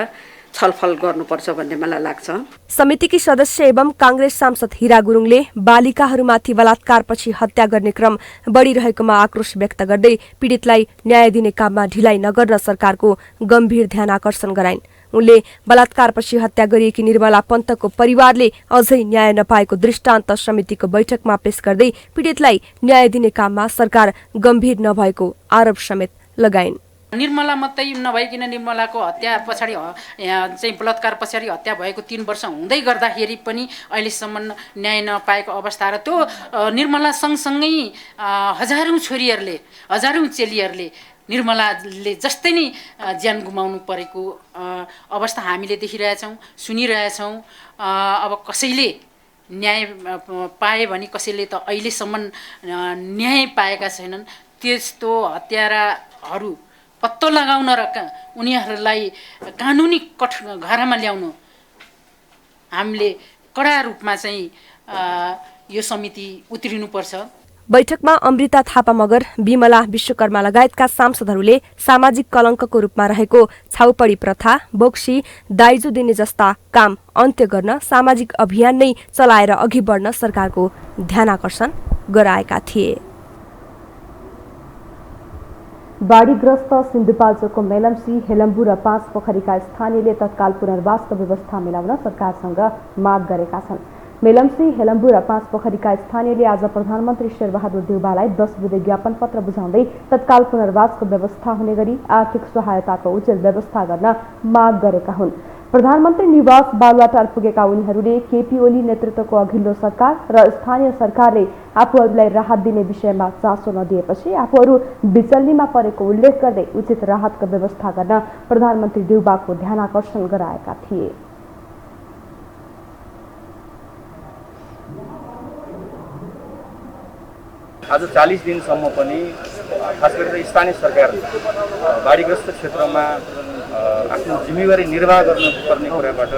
छलफल गर्नुपर्छ भन्ने मलाई लाग्छ। समितिकी सदस्य एवं कांग्रेस सांसद हीरा गुरुङले बालिकाहरूमाथि बलात्कारपछि हत्या गर्ने क्रम बढ़िरहेकोमा आक्रोश व्यक्त गर्दै पीडितलाई न्याय दिने काममा ढिलाइ नगर्न सरकारको गम्भीर ध्यान आकर्षण गराइन्। उनले बलात्कारपछि हत्या गरिएकी निर्मला पन्तको परिवारले अझै न्याय नपाएको दृष्टान्त समितिको बैठकमा पेश गर्दै पीडितलाई न्याय दिने काममा सरकार गम्भीर नभएको आरोप समेत लगाइन्। निर्मला मात्रै नभइकन निर्मलाको हत्या पछाडि चाहिँ बलात्कार पछाडि हत्या भएको 3 वर्ष हुँदै गर्दाखेरि पनि अहिलेसम्म न्याय नपाएको अवस्था र त्यो निर्मला सँगसँगै हजारौं छोरीहरूले हजारौं चेलीहरूले निर्मलाले जस्तै नै ज्यान गुमाउनु परेको अवस्था हामीले देखिरहेछौँ, सुनिरहेछौँ। अब कसैले न्याय पाए भने कसैले त अहिलेसम्म न्याय पाएका छैनन्। त्यस्तो हत्याराहरू पत्तो लगाउन र उनीहरूलाई कानुनी घेरामा ल्याउनु हामीले कडा रूपमा चाहिँ यो समिति उत्रिनुपर्छ। बैठकमा अमृता थापा मगर, विमला विश्वकर्मा लगायतका सांसदहरूले सामाजिक कलंकको रूपमा रहेको छाउपडी प्रथा, बोक्सी, दाइजो दिने जस्ता काम अन्त्य गर्न सामाजिक अभियान नै चलाएर अघि बढ्न सरकारको ध्यानाकर्षण गराएका थिए। बाढीग्रस्त सिन्धुपाल्चोकको मेलम्ची, हेलम्बु र 5 पोखरीका स्थानीयले तत्काल पुनर्वासको व्यवस्था मिलाउन सरकारसँग माग गरेका छन्। मेलम्ची, हेलम्बु र 5 पोखरीका स्थानीयले आज प्रधानमन्त्री शेरबहादुर देउवालाई 10 बुँदे ज्ञापन पत्र बुझाउँदै तत्काल पुनर्वासको व्यवस्था हुने गरी आर्थिक सहायताको उचित व्यवस्था गर्न माग गरेका हुन्। प्रधानमन्त्री निवास बालुवाटार पुगेका उनीहरूले केपी ओली नेतृत्वको अघिल्लो सरकार र स्थानीय सरकारले आफूहरूलाई राहत दिने विषयमा चासो नदिएपछि आफूहरू बिचल्लीमा परेको उल्लेख गर्दै उचित राहतको व्यवस्था गर्न प्रधानमन्त्री देउवाको ध्यानाकर्षण गराएका थिए। आज 40 दिनसम्म पनि खास गरेर स्थानीय सरकार बाढीग्रस्त क्षेत्रमा आफ्नो जिम्मेवारी निर्वाह गर्नुपर्ने कुराबाट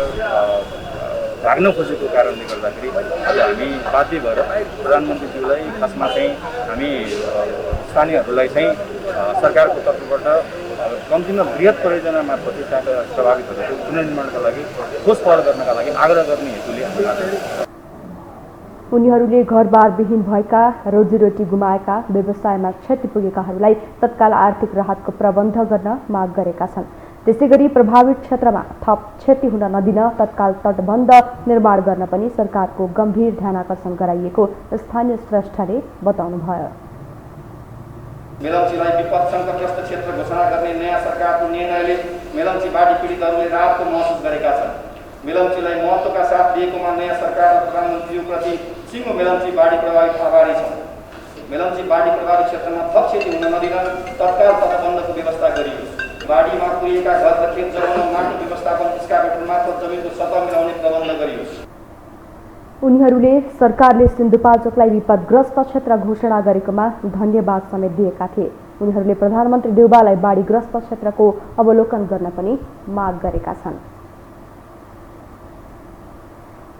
भाग्न खोजेको कारणले गर्दाखेरि आज हामी बाध्य भएर प्रधानमन्त्रीज्यूलाई खासमा चाहिँ हामी स्थानीयहरूलाई चाहिँ सरकारको तर्फबाट कम्तीमा बृहत परियोजना मार्फत त्यहाँका प्रभावितहरूको पुनर्निर्माणका लागि ठोस पहल गर्नका लागि आग्रह गर्ने हेतुले उनीहरूले घरबार विहीन भएका, रोजीरोटी गुमाएका, व्यवसायमा क्षति पुगेकाहरूलाई तत्काल आर्थिक राहतको प्रबन्ध गर्न माग गरेका छन्। त्यसैगरी प्रभावित क्षेत्रमा थप क्षति हुन नदिन तत्काल तटबन्ध निर्माण गर्न पनि सरकारको गम्भीर ध्यानाकर्षण गराइएको स्थानीय श्रेष्ठले बताउनुभयो। मेलम्चीलाई विपद सङ्कटग्रस्त क्षेत्र घोषणा गर्ने नयाँ सरकारको निर्णयले मेलम्ची बाढी पीडितहरूले राहतको महसुस गरेका छन्। मेलम्चीलाई महत्त्वका साथ दिएकोमा नयाँ सरकार र प्रधानमन्त्रीप्रति सिङ्गो मेलम्ची बाढी प्रभावित आभारी छौँ। मेलम्ची बाढी प्रभावित क्षेत्रमा थप क्षति हुन नदिन तत्काल तटबन्धको व्यवस्था गरियोस्। बाढीमा पुगेका घर र खेत जग्गामा माटो व्यवस्थापन एक्सकाभेटर मार्फत जमिनको सतह मिलाउने प्रबन्ध गरियोस्। उनीहरूले सरकारले सिन्धुपाल्चोकलाई विपदग्रस्त क्षेत्र घोषणा गरेकोमा धन्यवाद समेत दिएका थिए। उनीहरूले प्रधानमन्त्री देउवालाई बाढीग्रस्त क्षेत्रको अवलोकन गर्न पनि माग गरेका छन्।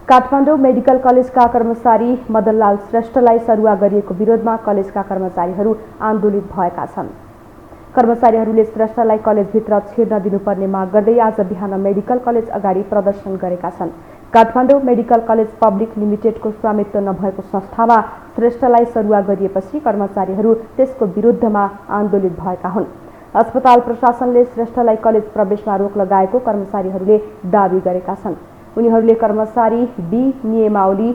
काठमाडौँ मेडिकल कलेजका कर्मचारी मदनलाल श्रेष्ठलाई सरुवा गरिएको विरोधमा कलेजका कर्मचारीहरू आन्दोलित भएका छन्। कर्मचारीहरूले श्रेष्ठलाई कलेजभित्र छिर्न दिनुपर्ने माग गर्दै आज बिहान मेडिकल कलेज अगाडि प्रदर्शन गरेका छन्। काठमाडौँ मेडिकल कलेज पब्लिक लिमिटेडको स्वामित्व नभएको संस्थामा श्रेष्ठलाई सरुवा गरिएपछि कर्मचारीहरू त्यसको विरुद्धमा आन्दोलित भएका हुन्। अस्पताल प्रशासनले श्रेष्ठलाई कलेज प्रवेशमा रोक लगाएको कर्मचारीहरूले दावी गरेका छन्। उनीहरूले कर्मचारी बी नियमावली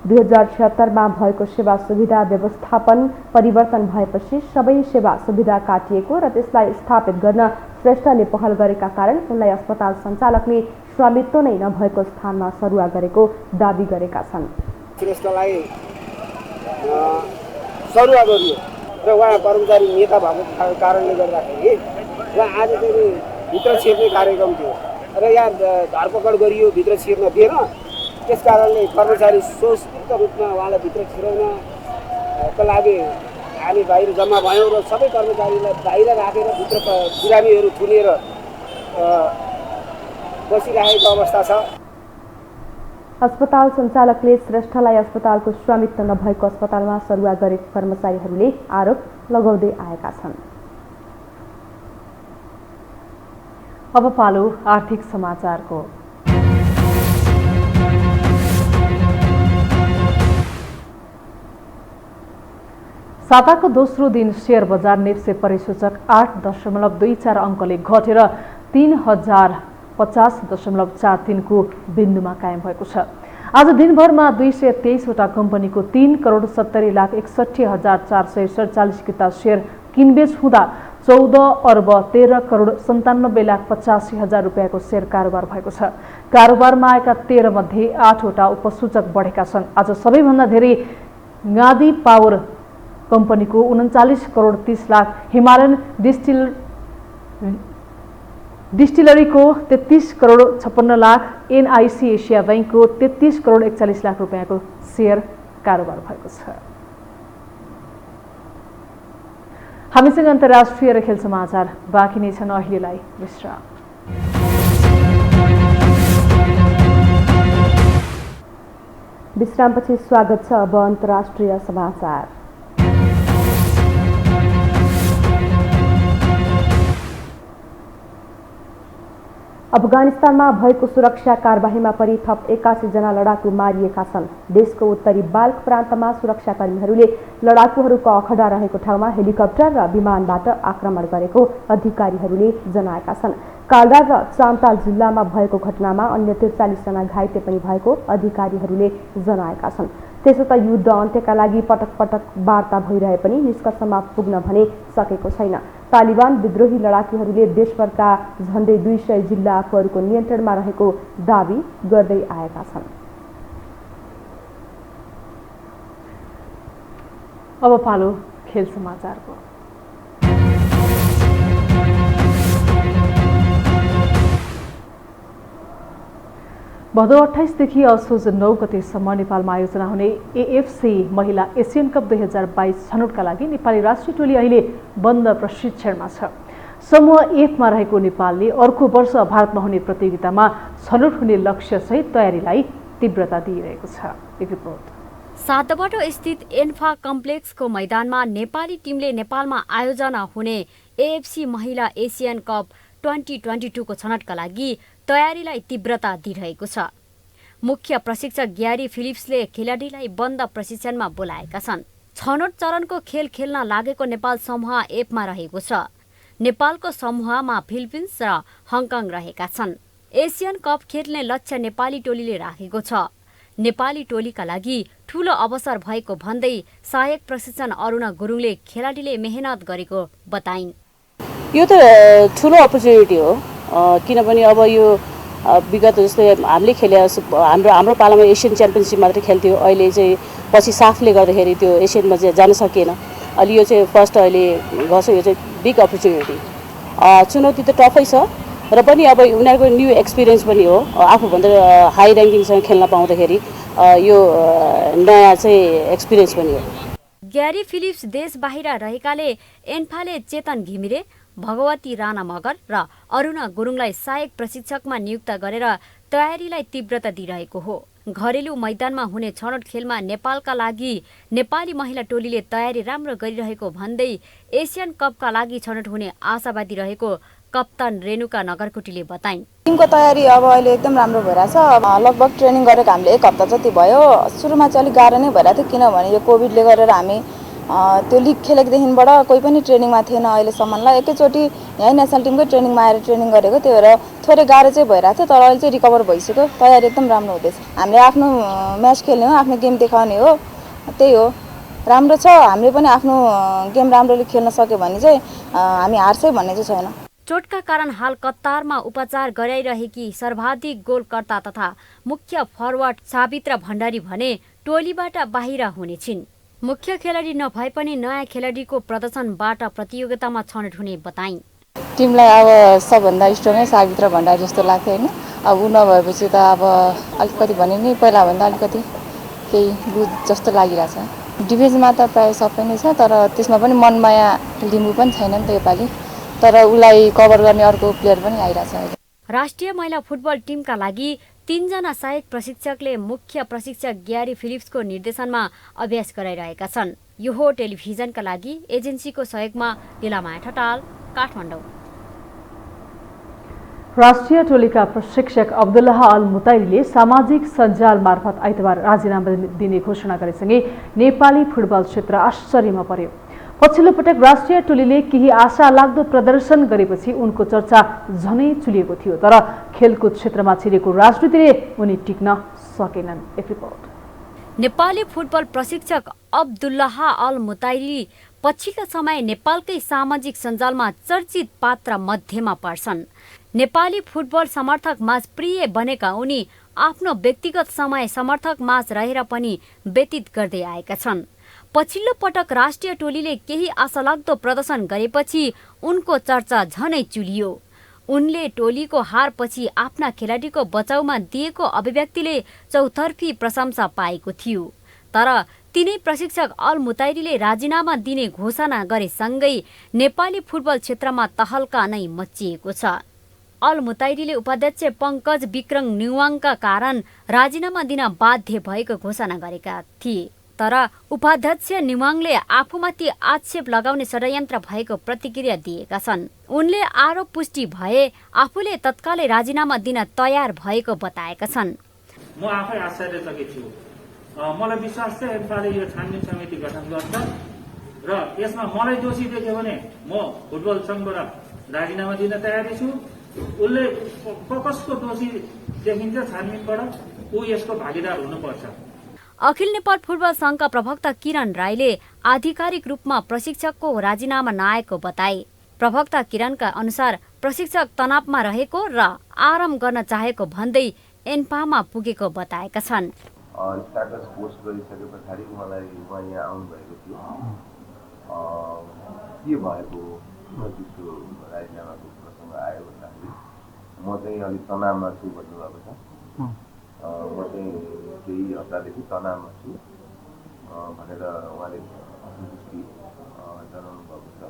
2076 मा भएको सेवा सुविधा व्यवस्थापन परिवर्तन भएपछि सबै सेवा सुविधा काटिएको र त्यसलाई स्थापित गर्न श्रेष्ठले पहल गरेका कारण उनलाई अस्पताल सञ्चालकले स्वामित्व नै नभएको स्थानमा सरुवा गरेको दाबी गरेका छन्। श्रेष्ठलाई सरुवा गरियो र उहाँ कर्मचारी नेता भएको कारणले गर्दाखेरि उहाँ आज चाहिँ भित्र छिर्ने कार्यक्रम थियो र यहाँ धरपकड गरियो, भित्र छिर्न दिएन। त्यस कारणले कर्मचारी स्वस्फूर्त रूपमा उहाँलाई भित्र छिराउनको लागि हामी बाहिर जम्मा भयौँ र सबै कर्मचारीलाई बाहिर राखेर भित्र बिरामीहरू थुनेर बसिरहेको अवस्था छ। अस्पताल सञ्चालकले श्रेष्ठलाई अस्पतालको स्वामित्व नभएको अस्पतालमा सरुवा गरेका कर्मचारीहरूले आरोप लगाउँदै आएका छन्। अब पालो आर्थिक समाचारको। साताको दोस्रो दिन शेयर बजार नेप्से परिसूचक 8.24 अङ्कले घटेर 3050.43 को बिन्दुमा कायम भएको छ। आज दिनभरमा 223वटा कम्पनीको 3,70,61,447 किता शेयर किनबेच हुँदा 14,13,97,85,000 रुपियाँको शेयर कारोबार भएको छ। कारोबारमा आएका 13 मध्ये 8वटा उपसूचक बढेका छन्। आज सबैभन्दा धेरै गादी पावर कम्पनीको 39,30,00,000, हिमालयन डिस्टिलरीको 33,56,00,000, एनआईसी एसिया बैंकको 33,41,00,000 रुपियाँको शेयर कारोबार भएको छ। हामीसँग अन्तर्राष्ट्रिय र खेल समाचार बाँकी नै छन्। अहिलेलाई विश्राम। विश्रामपछि स्वागत छ। अब अन्तर्राष्ट्रिय समाचार। अफगानिस्तानमा भएको सुरक्षा कारबाहीमा परि थप 81 जना लडाकु मारिएका छन्। देशको उत्तरी बाल्क प्रान्तमा सुरक्षाकर्मीहरूले लडाकुहरूको अखडा रहेको ठाउँमा हेलिकप्टर र विमानबाट आक्रमण गरेको अधिकारीहरूले जनाएका छन्। काल्डा र चाम्टाल जिल्लामा भएको घटनामा अन्य 43 जना घाइते पनि भएको अधिकारीहरूले जनाएका छन्। त्यसो त युद्ध अन्त्यका लागि पटक पटक वार्ता भइरहे पनि निष्कर्षमा पुग्न भने सकेको छैन। तालिबान विद्रोही लडाकुहरूले देशभरका झन्डै 200 जिल्ला आफूहरूको नियन्त्रणमा रहेको दावी गर्दै आएका छन्। अब पालो खेल समाचारको। भदौ 28 देखि असोज 9 गतेसम्म नेपालमा आयोजना हुने एएफसी महिला एसियन कप 2022 छनौटका लागि नेपाली राष्ट्रिय टोली अहिले बन्द प्रशिक्षणमा छ। समूह एफमा रहेको नेपालले अर्को वर्ष भारतमा हुने प्रतियोगितामा छनौट हुने लक्ष्यसहित तयारीलाई तीव्रता दिइरहेको छ। एक रिपोर्ट। सातबाटो स्थित एन्फा कम्प्लेक्सको मैदानमा नेपाली टिमले नेपालमा आयोजना हुने एएफसी महिला एसियन कप 2022 को छनौटका लागि तयारीलाई तीव्रता दिइरहेको छ। मुख्य प्रशिक्षक ग्यारी फिलिप्सले खेलाडीलाई बन्द प्रशिक्षणमा बोलाएका छन्। छनौट चरणको खेल खेल्न लागेको नेपाल समूह एफमा रहेको छ। नेपालको समूहमा फिलिपिन्स र हङकङ रहेका छन्। एसियन कप खेल्ने लक्ष्य नेपाली टोलीले राखेको छ। नेपाली टोलीका लागि ठूलो अवसर भएको भन्दै सहायक प्रशिक्षक अरुणा गुरुङले खेलाडीले मेहनत गरेको बताइन्। यो त ठुलो अपर्च्युनिटी हो, किनभने अब यो विगत जस्तै हामीले खेले हाम्रो पालामा एसियन च्याम्पियनसिप मात्रै खेल्थ्यो। अहिले चाहिँ पछि साफले गर्दाखेरि त्यो एसियनमा चाहिँ जान सकिएन। अहिले यो चाहिँ फर्स्ट अहिले गर्छ। यो चाहिँ बिग अपर्च्युनिटी। चुनौती त टफै छ र पनि अब उनीहरूको न्यू एक्सपिरियन्स पनि हो। आफूभन्दा हाई ऱ्याङ्किङसँग खेल्न पाउँदाखेरि यो नयाँ चाहिँ एक्सपिरियन्स पनि हो। ग्यारी फिलिप्स देश बाहिर रहेकाले एन्फाले चेतन घिमिरे, भगवती राणा मगर र अरुणा गुरुङलाई सहायक प्रशिक्षकमा नियुक्त गरेर तयारीलाई तीव्रता दिइरहेको हो। घरेलु मैदानमा हुने छनौट खेलमा नेपालका लागि नेपाली महिला टोलीले तयारी राम्रो गरिरहेको भन्दै एसियन कपका लागि छनौट हुने आशावादी रहेको कप्तान रेणुका नगरकोटीले बताइन्। टिमको तयारी अब अहिले एकदम राम्रो भइरहेछ। लगभग ट्रेनिङ गरेको हामीले 1 हप्ता जति भयो। सुरुमा चाहिँ अलिक गाह्रो नै भइरहेको थियो, किनभने यो कोभिडले गरेर हामी त्यो लिग खेलेकोदेखिबाट कोही पनि ट्रेनिङमा थिएन अहिलेसम्मलाई। एकैचोटि यहीँ नेसनल टिमकै ट्रेनिङमा आएर ट्रेनिङ गरेको, त्यही भएर थोरै गाह्रो चाहिँ भइरहेको थियो। तर अहिले चाहिँ रिकभर भइसक्यो। तयारी एकदम राम्रो हुँदैछ। हामीले आफ्नो म्याच खेल्ने हो, आफ्नो गेम देखाउने हो, त्यही हो। राम्रो छ। हामीले पनि आफ्नो गेम राम्ररी खेल्न सक्यो भने चाहिँ हामी हार्छै भन्ने चाहिँ छैन। चोटका कारण हाल कतारमा उपचार गराइरहेकी सर्वाधिक गोलकर्ता तथा मुख्य फरवर्ड सावित्रा भण्डारी भने टोलीबाट बाहिर हुनेछिन्। मुख्य खेलाडी नभए पनि नयाँ खेलाडीको प्रदर्शनबाट प्रतियोगितामा छनौट हुने बताइन्। टिमलाई अब सबभन्दा स्ट्रङै सावित्रा भण्डारी जस्तो लाग्थ्यो होइन। अब ऊ नभएपछि त अब अलिकति भने नि पहिलाभन्दा अलिकति केही लुज जस्तो लागिरहेछ। डिफेन्समा त प्रायः सबै नै छ, तर त्यसमा पनि मनमाया लिम्बू पनि छैन नि त योपालि, तर उसलाई कभर गर्ने अर्को प्लेयर पनि आइरहेछ अहिले। राष्ट्रिय महिला फुटबल टिमका लागि 3 जना सहायक प्रशिक्षकले मुख्य प्रशिक्षक ग्यारी फिलिप्सको निर्देशनमा अभ्यास गराइरहेका छन्। यो हो टेलिभिजनका लागि एजेन्सीको सहयोगमा लीलामाया ठटाल, काठमाडौँ। राष्ट्रिय टोलीका प्रशिक्षक अब्दुल्लाह अल मुताइरीले सामाजिक सञ्जाल मार्फत आइतबार राजीनामा दिने घोषणा गरेसँगै नेपाली फुटबल क्षेत्र आश्चर्यमा पर्यो। पछिल्लो पटक राष्ट्रिय टोलीले केही आशा लाग्दो प्रदर्शन गरेपछि उनको चर्चा झनै चुलिएको थियो, तर खेलकुद क्षेत्रमा छिरेको राजनीतिले उनी टिक्न सकेनन्। एक रिपोर्ट। नेपाली फुटबल प्रशिक्षक अब्दुल्लाह अल मुताइरी पछिल्लो समय नेपालकै सामाजिक सञ्जालमा चर्चित पात्र मध्येमा पर्छन्। नेपाली फुटबल समर्थक माझ प्रिय बनेका उनी आफ्नो व्यक्तिगत समय समर्थक माझ रहेर पनि व्यतीत गर्दै आएका छन्। पछिल्लो पटक राष्ट्रिय टोलीले केही आशालाग्दो प्रदर्शन गरेपछि उनको चर्चा झनै चुलियो। उनले टोलीको हारपछि आफ्ना खेलाडीको बचाउमा दिएको अभिव्यक्तिले चौतर्फी प्रशंसा पाएको थियो, तर तिनै प्रशिक्षक अल मुताइरीले राजीनामा दिने घोषणा गरेसँगै नेपाली फुटबल क्षेत्रमा तहल्का नै मचिएको छ। अल मुताइरीले उपाध्यक्ष पंकज विक्रम न्युवाङका कारण राजीनामा दिन बाध्य भएको घोषणा गरेका थिए, तर उपाध्यक्ष न्युवाङले आफूमाथि आक्षेप लगाउने षड्यन्त्र भएको प्रतिक्रिया दिएका छन्। उनले आरोप पुष्टि भए आफूले तत्कालै राजीनामा दिन तयार भएको बताएका छन्। म आफै आश्चर्यचकित छु। मलाई विश्वास छ एन्फाले यो छानबिन समिति गठन गर्छ र यसमा मलाई दोषी देख्यो भने म फुटबल संघबाट राजीनामा दिन तयारी छु। उसले कसको दोषी देखिन्छ छानबिनबाट ऊ यसको भागीदार हुनुपर्छ। अखिल नेपाल फुटबल संघका प्रवक्ता किरण राईले आधिकारिक रूपमा प्रशिक्षकको राजीनामा नआएको बताए। प्रवक्ता किरणका अनुसार प्रशिक्षक तनावमा रहेको र आराम गर्न चाहेको भन्दै एन्फामा पुगेको बताएका छन्। स्ट्याटस पोस्ट गरिसके पछाडि मलाई उहाँ यहाँ आउनुभएको थियो। के भएको त्यस्तो राजीनामाको प्रसङ्ग आयो भन्दाखेरि म चाहिँ अलिक तनावमा छु भन्नुभएको छ। म चाहिँ केही हप्तादेखि तनावमा छु भनेर उहाँले असन्तुष्टि जनाउनु भएको छ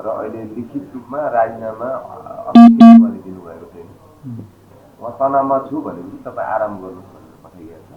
र अहिले लिखित रूपमा राजीनामा उहाँले दिनुभएको छैन। म तनावमा छु भनेपछि तपाईँ आराम गर्नुहोस् भनेर पठाइएको छ।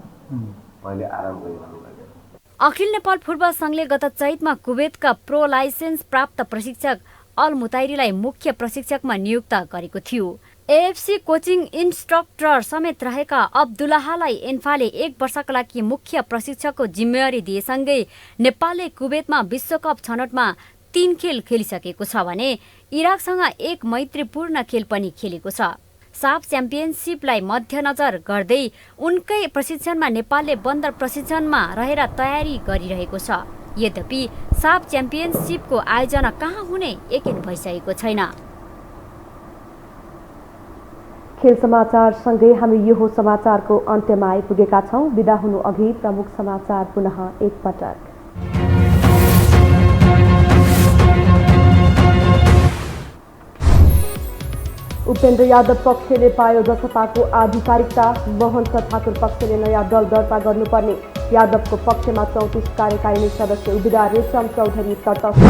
मैले आराम गरिरहनु भएको छ। अखिल नेपाल फुटबल संघले गत चैतमा कुवेतका प्रो लाइसेन्स प्राप्त प्रशिक्षक अल मुताइरीलाई मुख्य प्रशिक्षकमा नियुक्त गरेको थियो। एएफसी कोचिङ इन्स्ट्रक्टर समेत रहेका अब्दुल्लाहलाई एन्फाले 1 वर्षका लागि मुख्य प्रशिक्षकको जिम्मेवारी दिएसँगै नेपालले कुवेतमा विश्वकप छनौटमा 3 खेल खेलिसकेको छ भने इराकसँग 1 मैत्रीपूर्ण खेल पनि खेलेको छ। साफ च्याम्पियनसिपलाई मध्यनजर गर्दै उनकै प्रशिक्षणमा नेपालले बन्दर प्रशिक्षणमा रहेर तयारी गरिरहेको छ। यद्यपि साफ च्याम्पियनसिपको आयोजना कहाँ हुने यकिन भइसकेको छैन। खेल समाचार सँगै हामी यो समाचारको अन्त्यमा आइपुगेका छौं। बिदा हुनु अघि प्रमुख समाचार पुनः एकपटक। उपेन्द्र यादव पक्षले पायो जसपाको आधिकारिकता। महन्त ठाकुर पक्षले नयाँ दल दर्ता गर्नुपर्ने। यादवको पक्षमा 34 कार्यकारिणी सदस्य उम्मेद्वार रेशम चौधरी तटस्थ।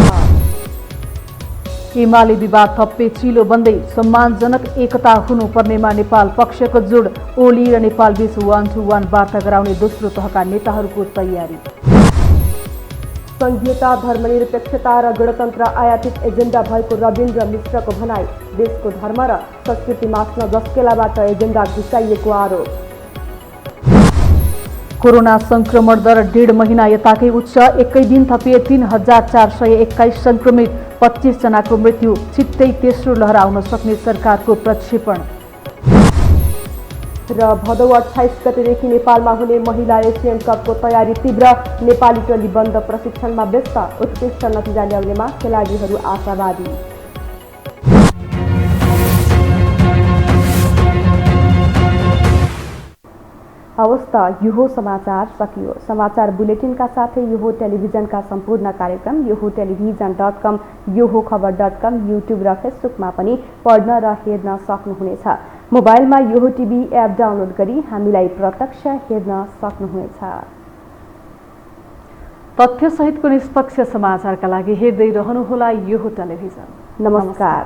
एमाले विवाद थप पेचिलो बन्दै सम्मानजनक एकता हुनुपर्नेमा नेपाल पक्षको जोड। ओली र नेपाल बीच 1-to-1 वार्ता गराउने दोस्रो तहका नेताहरूको तयारी। संघीयता, धर्मनिरपेक्षता र गणतन्त्र आयातित एजेन्डा भएको रविन्द्र मिश्रको भनाई। देशको धर्म र संस्कृति मास्न जस्केलाबाट एजेन्डा घुसाइएको आरोप। कोरोना संक्रमण दर 1.5 महिना यताकै उच्च। एकै दिन थपिए 3421 संक्रमित, 25 जनाको मृत्यु। छिट्टै तेस्रो लहर आउन सक्ने सरकारको प्रक्षेपण। र भदौ 28 गतेदेखि नेपालमा हुने महिला एसियन कपको तयारी तीव्र। नेपाली टोली बन्द प्रशिक्षणमा व्यस्त। उत्कृष्ट नतिजा ल्याउनेमा खेलाडीहरू आशावादी। हवस् त यो समाचार सकियो। समाचार बुलेटिनका साथै यो टेलिभिजनका सम्पूर्ण कार्यक्रम yoho-television.com, yoho-खबर.com, युट्युब र फेसबुकमा पनि पढ्न र हेर्न सक्नुहुनेछ। मोबाइलमा योहो टिभी एप डाउनलोड गरी हामीलाई प्रत्यक्ष हेर्न सक्नुहुनेछ। तथ्यसहितको निष्पक्ष समाचारका लागि हेर्दै रहनुहोला योहो टेलिभिजन। नमस्कार।